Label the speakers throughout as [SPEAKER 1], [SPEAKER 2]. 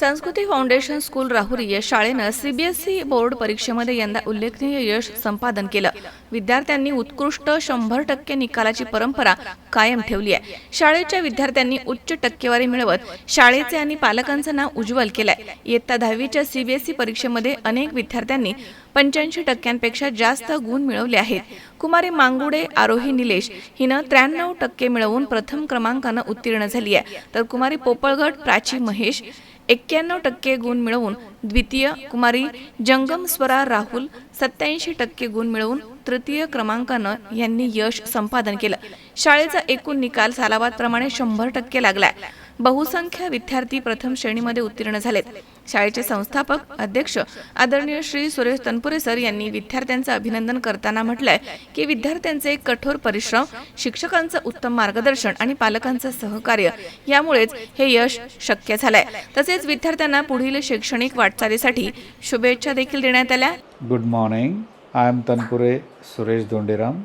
[SPEAKER 1] संस्कृती foundation school Rahuri या शाळेनं सीबीएसई बोर्ड परीक्षेमध्ये यंदा उल्लेखनीय यश संपादन केलं। विद्यार्थ्यांनी उत्कृष्ट 100% निकालाची परंपरा कायम ठेवली आहे। शाळेच्या विद्यार्थ्यांनी उच्च टक्केवारी मिळवत शाळेचे आणि पालकांचं नाव उज्ज्वल केलंय। इयत्ता 10वीच्या सीबीएसई परीक्षेमध्ये अनेक विद्यार्थ्यांनी 85% जास्त गुण मिळवले आहेत। कुमारी मांगुडे आरोही निलेश हिनं 93% मिळवून प्रथम क्रमांकानं उत्तीर्ण झाली आहे, तर कुमारी पोपळगट प्राची महेश 91% गुण मिळवून द्वितीय, कुमारी जंगम स्वरा राहुल 87% गुण मिळवून तृतीय क्रमांकानं यांनी यश संपादन केलं। शाळेचा एकूण निकाल सालाबादप्रमाणे 100% लागलाय। बहुसंख्य विद्यार्थी प्रथम श्रेणीमध्ये उत्तीर्ण झालेत। शाळेचे संस्थापक अध्यक्ष आदरणीय श्री सुरेश तनपुरे सर यांनी विद्यार्थ्यांचं अभिनंदन करताना म्हटलंय की विद्यार्थ्यांचे कठोर परिश्रम, शिक्षकांचं उत्तम मार्गदर्शन आणि पालकांचं सहकार्य यामुळेच हे यश शक्य झालंय। तसेच विद्यार्थ्यांना पुढील शैक्षणिक वाटचालीसाठी शुभेच्छा देखील देण्यात आल्या।
[SPEAKER 2] Good morning. I am Tanpure Suresh Dondiram,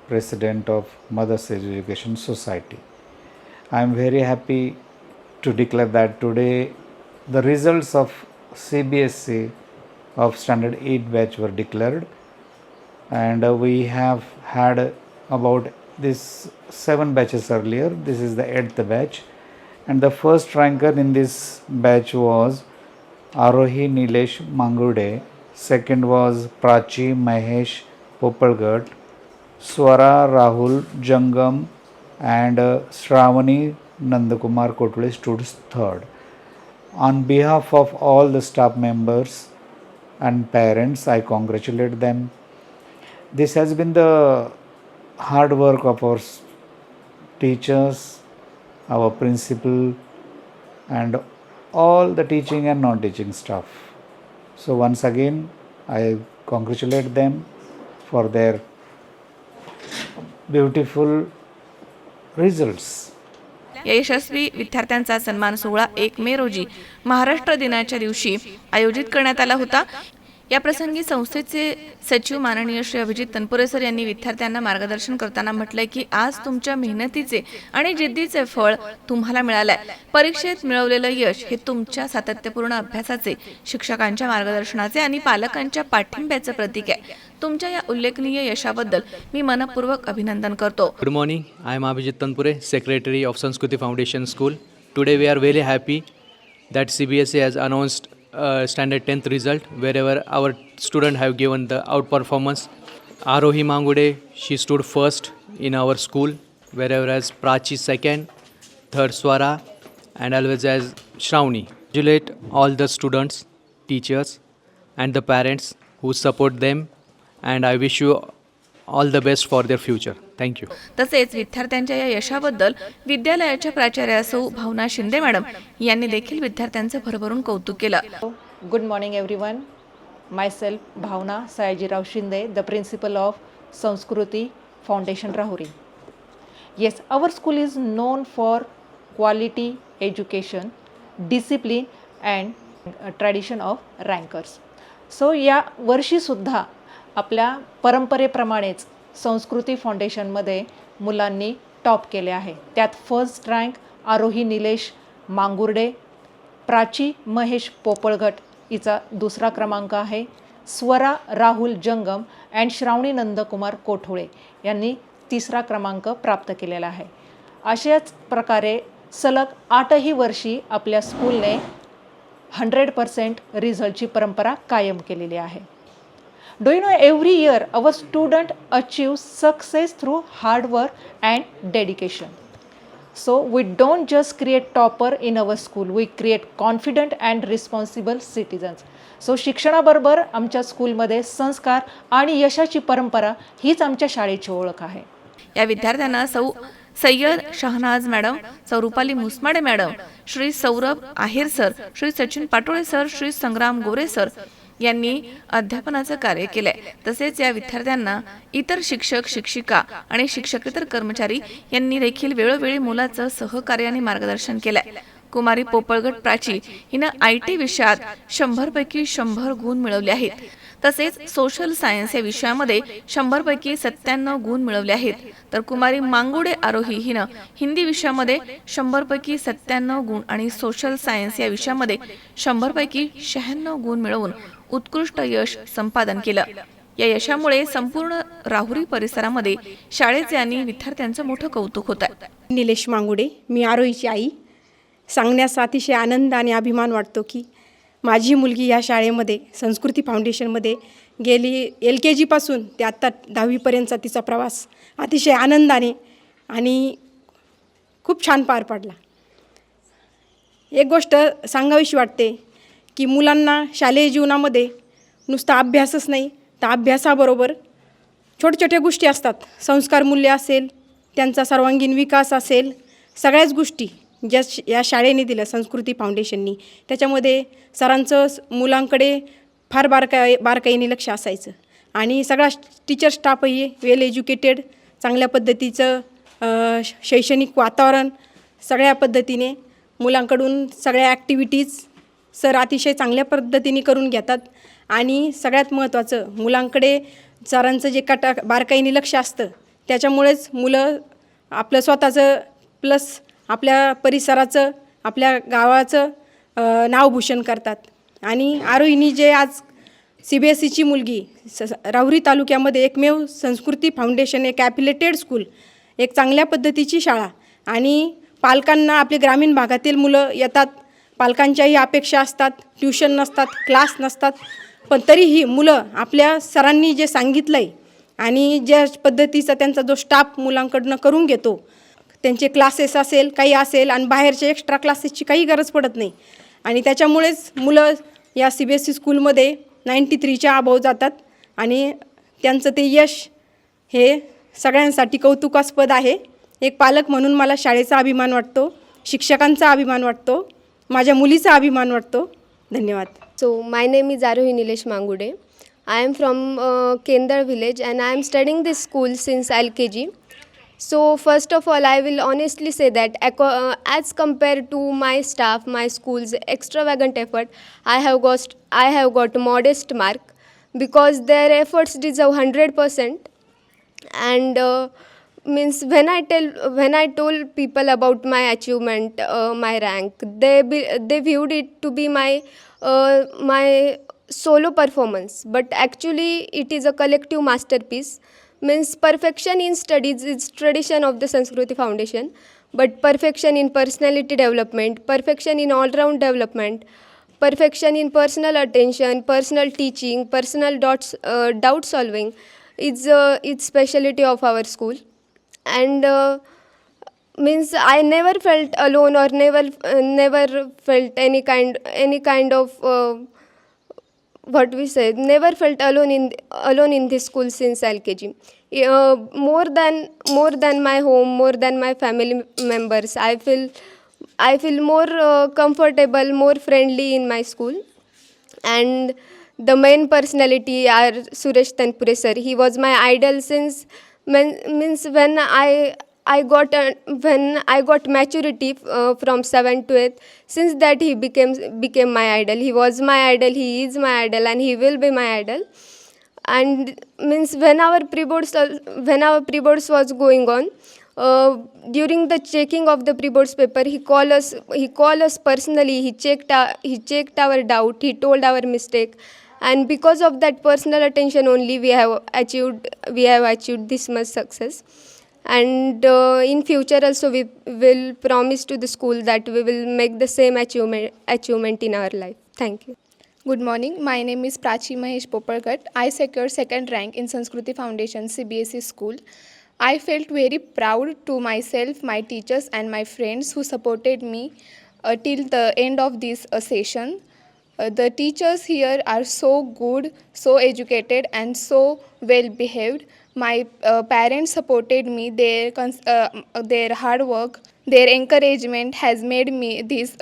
[SPEAKER 2] President of Mothers Education Society. I am very happy to declare that today the results of CBSE of Standard 8 batch were declared, and we have had about this 7 batches earlier. This is the 8th batch, and the first ranker in this batch was Arohi Nilesh Mangude. Second was Prachi Mahesh Popalgat, Swara Rahul Jangam, and Shravani Nandakumar Kotule stood third. On behalf of all the staff members and parents, I congratulate them. This has been the hard work of our teachers, our principal, and all the teaching and non-teaching staff. So once again, I congratulate them for their beautiful results.
[SPEAKER 1] या यशस्वी विद्यार्थ्यांचा सन्मान सोहळा 1 मे रोजी महाराष्ट्र दिनाच्या दिवशी आयोजित करण्यात आला होता। या प्रसंगी संस्थेचे सचिव माननीय श्री अभिजित तनपुरे सर यांनी विद्यार्थ्यांना मार्गदर्शन करताना म्हटलंय की आज तुमच्या मेहनतीचे आणि जिद्दीचे फळ तुम्हाला मिळालंय। परीक्षेत मिळवलेलं यश हे तुमच्या सातत्यपूर्ण अभ्यासाचे, शिक्षकांच्या मार्गदर्शनाचे आणि पालकांच्या पाठिंब्याचे प्रतीक आहे। तुमच्या या उल्लेखनीय यशाबद्दल मी मनपूर्वक अभिनंदन करतो।
[SPEAKER 3] Good morning. I am Abhijit Tanpure, Secretary of Sanskriti Foundation School. Today we are very happy that CBSE has announced standard 10th result, wherever our student have given the outperformance. Arohi Mangude, she stood first in our school, whereas Prachi second, third Swara, and always as Shravani. Congratulate all the students, teachers, and the parents who support them, and I wish you all the best for their future. Thank you.
[SPEAKER 1] तसेच विद्यार्थ्यांच्या या यशाबद्दल विद्यालयाच्या प्राचार्या सौ भावना Shinde madam यांनी देखील विद्यार्थ्यांचं भरभरून कौतुक केलं।
[SPEAKER 4] Good morning everyone. Myself Bhavna Sayajirao Shinde, the principal of Sanskriti Foundation Rahuri. Yes, our school is known for quality education, discipline and tradition of rankers. So या वर्षी सुद्धा आपल्या परंपरेप्रमाणेच संस्कृती फाउंडेशनमध्ये मुलांनी टॉप केले आहे। त्यात फर्स्ट रँक आरोही निलेश मांगुर्डे, प्राची महेश पोपळगट हिचा दुसरा क्रमांक आहे, स्वरा राहुल जंगम अँड श्रावणी नंदकुमार कोठोळे यांनी तिसरा क्रमांक प्राप्त केलेला आहे। अशाच प्रकारे सलग 8ही वर्षी आपल्या स्कूलने 100% रिझल्टची परंपरा कायम केलेली आहे। Do you know every year our student achieves success through hard work and dedication. So we don't just create topper in our school, we create confident and responsible citizens. So शिक्षणाबरोबर आमच्या स्कूलमध्ये संस्कार आणि यशाची परंपरा हीच आमच्या शाळेची ओळख आहे।
[SPEAKER 1] या विद्यार्थ्यांना सौ सय्यद शहनाज मॅडम, सौ रुपाली मुसमाडे मॅडम, श्री सौरभ आहेर सर, श्री सचिन पाटोळे सर, श्री संग्राम गोरे सर यांनी अध्यापनाचं कार्य केलंय। तसेच या विद्यार्थ्यांना इतर शिक्षक, शिक्षिका आणि शिक्षकेतर कर्मचारी यांनी देखील वेळोवेळी मुलाचं सहकार्य आणि मार्गदर्शन केलंय। कुमारी पोपळगट प्राची हिनं IT विषयात 100 पैकी 100 गुण मिळवले आहेत, तसेच सोशल सायन्स या विषयामध्ये 100पैकी 97 गुण मिळवले आहेत. तर कुमारी मांगुडे आरोही हिनं हिंदी विषयामध्ये 100पैकी 97 गुण आणि सोशल सायन्स या विषयामध्ये 100पैकी 96 गुण मिळवून उत्कृष्ट यश संपादन केलं. या यशामुळे संपूर्ण राहुरी परिसरामध्ये शाळेचे आणि विद्यार्थ्यांचं मोठं कौतुक होत आहे.
[SPEAKER 5] निलेश मांगुडे, मी आरोहीची आई. सांगण्यास अतिशय आनंद आणि अभिमान वाटतो की माझी मुलगी या शाळेमध्ये संस्कृती फाउंडेशनमध्ये गेली LKGपासून ते आत्ता 10वीपर्यंतचा तिचा प्रवास अतिशय आनंदाने आणि खूप छान पार पडला. एक गोष्ट सांगावीशी वाटते की मुलांना शालेय जीवनामध्ये नुसता अभ्यासच नाही तर अभ्यासाबरोबर छोट्या छोट्या गोष्टी असतात. संस्कार मूल्य असेल, त्यांचा सर्वांगीण विकास असेल, सगळ्याच गोष्टी ज्या या शाळेने दिल्या संस्कृती फाउंडेशननी, त्याच्यामध्ये सरांचं मुलांकडे फार बारकाईने लक्ष असायचं आणि सगळा टीचर स्टाफही वेल एज्युकेटेड, चांगल्या पद्धतीचं शैक्षणिक वातावरण, सगळ्या पद्धतीने मुलांकडून सगळ्या ॲक्टिव्हिटीज सर अतिशय चांगल्या पद्धतीने करून घेतात. आणि सगळ्यात महत्त्वाचं, मुलांकडे सरांचं जे बारकाईने लक्ष असतं त्याच्यामुळेच मुलं आपलं स्वतःचं प्लस आपल्या परिसराचं, आपल्या गावाचं नावभूषण करतात. आणि आरोहीनी जे आज CBSEची मुलगी राहुरी तालुक्यामध्ये एकमेव संस्कृती फाउंडेशन, एक ॲफिलेटेड स्कूल, एक चांगल्या पद्धतीची शाळा, आणि पालकांना आपले ग्रामीण भागातील मुलं येतात, पालकांच्याही अपेक्षा असतात, ट्युशन नसतात, क्लास नसतात, पण तरीही मुलं आपल्या सरांनी जे सांगितलं आहे आणि ज्या पद्धतीचा त्यांचा जो स्टाफ मुलांकडनं करून घेतो, त्यांचे क्लासेस असेल, काही असेल, आणि बाहेरच्या एक्स्ट्रा क्लासेसची काही गरज पडत नाही. आणि त्याच्यामुळेच मुलं या CBSE स्कूलमध्ये 93च्या अबाव जातात आणि त्यांचं ते यश हे सगळ्यांसाठी कौतुकास्पद आहे. एक पालक म्हणून मला शाळेचा अभिमान वाटतो, शिक्षकांचा अभिमान वाटतो, माझ्या मुलीचा अभिमान वाटतो. धन्यवाद.
[SPEAKER 6] So my name is Arohi Nilesh Mangude. I am from Kendar village and I am studying this school since LKG. So first of all, I will honestly say that as compared to my staff, my school's extravagant effort, I have got modest mark because their efforts deserve 100%. And means when I told people about my achievement, my rank, they viewed it to be my solo performance, but actually it is a collective masterpiece. Means perfection in studies is tradition of the Sanskriti Foundation, but perfection in personality development, perfection in all-round development, perfection in personal attention, personal teaching, personal doubt solving is its specialty of our school. And means I never felt alone or never felt any kind of what we say, never felt alone in this school since LKG. More than my home, more than my family members, I feel more comfortable, more friendly in my school. And the main personality are Suresh Tanpure sir. He was my idol since means when I got maturity from 7th to 8th. Since that he became my idol. He was my idol, he is my idol, and he will be my idol. And means when our pre-boards was going on, during the checking of the pre-boards paper, he called us personally. He checked our doubt, he told our mistake, and because of that personal attention only we have achieved this much success. And in future also we will promise to the school that we will make the same achievement in our life. Thank you.
[SPEAKER 7] Good morning. My name is Prachi Mahesh Popalkat. I secured 2nd rank in Sanskriti Foundation CBSE school. I felt very proud to myself, my teachers and my friends who supported me till the end of this session. The teachers here are so good, so educated and so well behaved. My parents supported me. Their hard work, their encouragement has made me this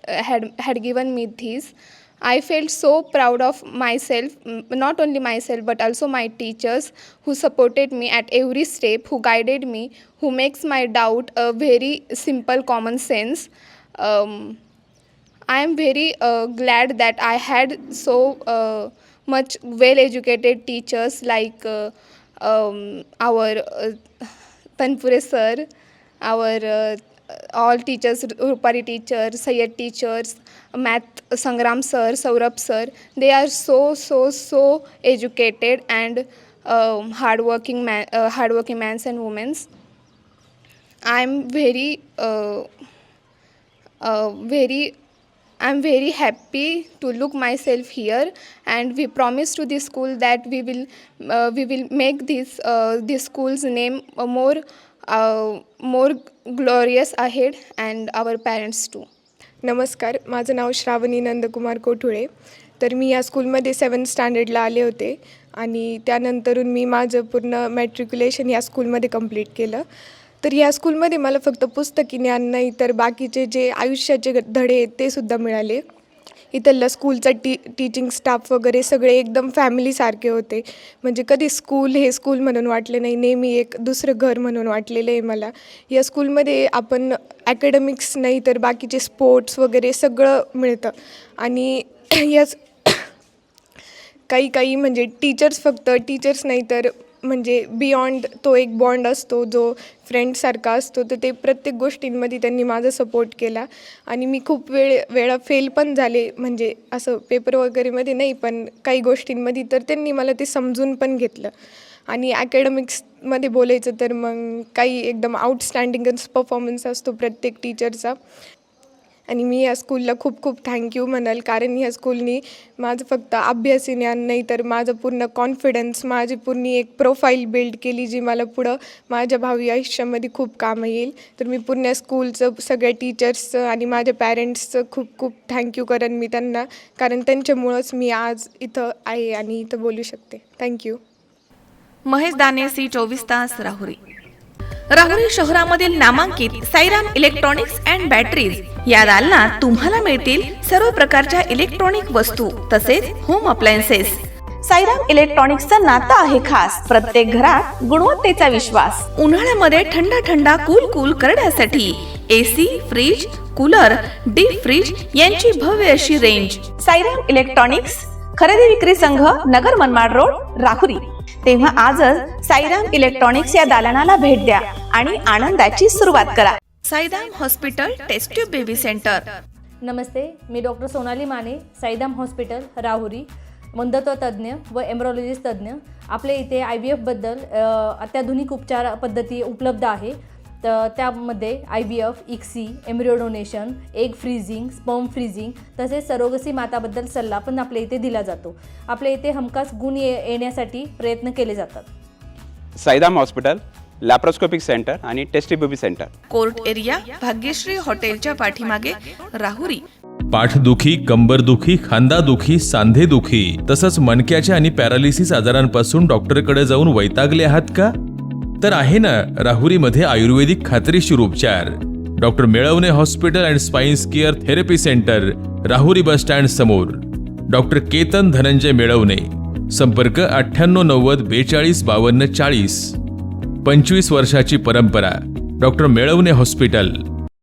[SPEAKER 7] had given me this. I felt so proud of myself, not only myself but also my teachers who supported me at every step, who guided me, who makes my doubt a very simple common sense. I am very glad that I had so much well-educated teachers like our Tanpure sir, our all teachers, Rupari teacher, Sayed teachers, math Sangram sir, Saurabh sir. They are so educated and hardworking men and women. I'm very happy to look myself here, and we promise to this school that we will make this school's name more glorious ahead, and our parents too.
[SPEAKER 8] नमस्कार, माझं नाव श्रावणी नंदकुमार कोठुळे. तर मी या स्कूलमध्ये 7th स्टँडर्डला आले होते आणि त्यानंतरून मी माझं पूर्ण मॅट्रिक्युलेशन या स्कूलमध्ये कंप्लीट केलं. तर या स्कूलमध्ये मला फक्त पुस्तकी ज्ञान नाही तर बाकीचे जे आयुष्याचे धडे आहेत ते सुद्धा मिळाले. इथलं स्कूलचा टीचिंग स्टाफ वगैरे सगळे एकदम फॅमिलीसारखे होते. म्हणजे कधी स्कूल हे स्कूल म्हणून वाटले नाही, नेहमी एक दुसरं घर म्हणून वाटलेलं आहे मला. या स्कूलमध्ये आपण ॲकॅडमिक्स नाही तर बाकीचे स्पोर्ट्स वगैरे सगळं मिळतं. आणि याच काही म्हणजे टीचर्स नाही तर म्हणजे बियॉन्ड तो एक बॉन्ड असतो जो फ्रेंडसारखा असतो. तर ते प्रत्येक गोष्टींमध्ये त्यांनी माझा सपोर्ट केला. आणि मी खूप वेळा फेल पण झाले, म्हणजे असं पेपर वगैरेमध्ये नाही पण काही गोष्टींमध्ये. तर त्यांनी मला ते समजून पण घेतलं. आणि ॲकॅडमिक्समध्ये बोलायचं तर मग काही एकदम आउटस्टँडिंगच परफॉर्मन्स असतो प्रत्येक टीचरचा. आणि मी या स्कूलला खूप थँक्यू म्हणाल, कारण ह्या स्कूलनी माझं फक्त अभ्यासी ज्ञान नाही तर माझं पूर्ण कॉन्फिडन्स, माझी पूर्ण एक प्रोफाईल बिल्ड केली जी मला पुढं माझ्या भावी आयुष्यामध्ये खूप कामं येईल. तर मी पूर्ण स्कूलचं, सगळ्या टीचर्सचं आणि माझ्या पॅरेंट्सचं खूप थँक्यू करेन मी त्यांना, कारण त्यांच्यामुळंच मी आज इथं आहे आणि इथं बोलू शकते. थँक्यू.
[SPEAKER 1] महेश दाने, C24 तास, राहुरी. राहुरी शहरामधील नामांकित साईराम इलेक्ट्रॉनिक्स अँड बॅटरीज या दालनात तुम्हाला मिळतील सर्व प्रकारच्या इलेक्ट्रॉनिक वस्तू तसेच होम अप्लायन्सेस. साईराम इलेक्ट्रॉनिक्सचं नातं आहे खास. प्रत्येक घरात गुणवत्तेचा विश्वास. उन्हाळ्यामध्ये थंड कूल करण्यासाठी AC, fridge, cooler, deep freeze यांची भव्य अशी रेंज. साईराम इलेक्ट्रॉनिक्स खरेदी विक्री संघ, नगर मनमाड रोड, राहुरी. तेव्हा आजच साईराम इलेक्ट्रॉनिक्स या दालनाला भेट द्या आणि आनंदाची सुरुवात करा. Sairam hospital test tube baby center.
[SPEAKER 9] नमस्ते, मी डॉक्टर सोनाली माने, साईराम हॉस्पिटल, राहुरी, वंध्यत्व तज्ज्ञ व एम्ब्रॉलॉजिस्ट तज्ज्ञ. आपल्या इथे IVF-बद्दल अत्याधुनिक उपचार पद्धती उपलब्ध आहे. तर त्यामध्ये IVF, ICSI, embryo donation, egg freezing, sperm freezing तसेच सरोगसी माताबद्दल सल्ला पण आपल्या इथे दिला जातो. आपल्या इथे हमखास गुण येण्यासाठी प्रयत्न केले जातात.
[SPEAKER 10] Sairam hospital, laparoscopic centre and test baby centre,
[SPEAKER 1] court area, Bhagyashree हॉटेलच्या पाठीमागे, राहुरी.
[SPEAKER 11] पाठदुखी, कंबरदुखी, खांदादुखी, सांधेदुखी तसंच मणक्याच्या आणि पॅरालिसिस आजारांपासून डॉक्टरकडे जाऊन वैतागले आहात का? तर आहे ना राहुरीमध्ये आयुर्वेदिक खात्रीशीर उपचार. Doctor Melavane hospital and spines care therapy center, Rahuri bus stand समोर. डॉक्टर केतन धनंजय मेळवणे. संपर्क 9890 42 52 40. 25 वर्षाची परंपरा. Doctor Melavane hospital.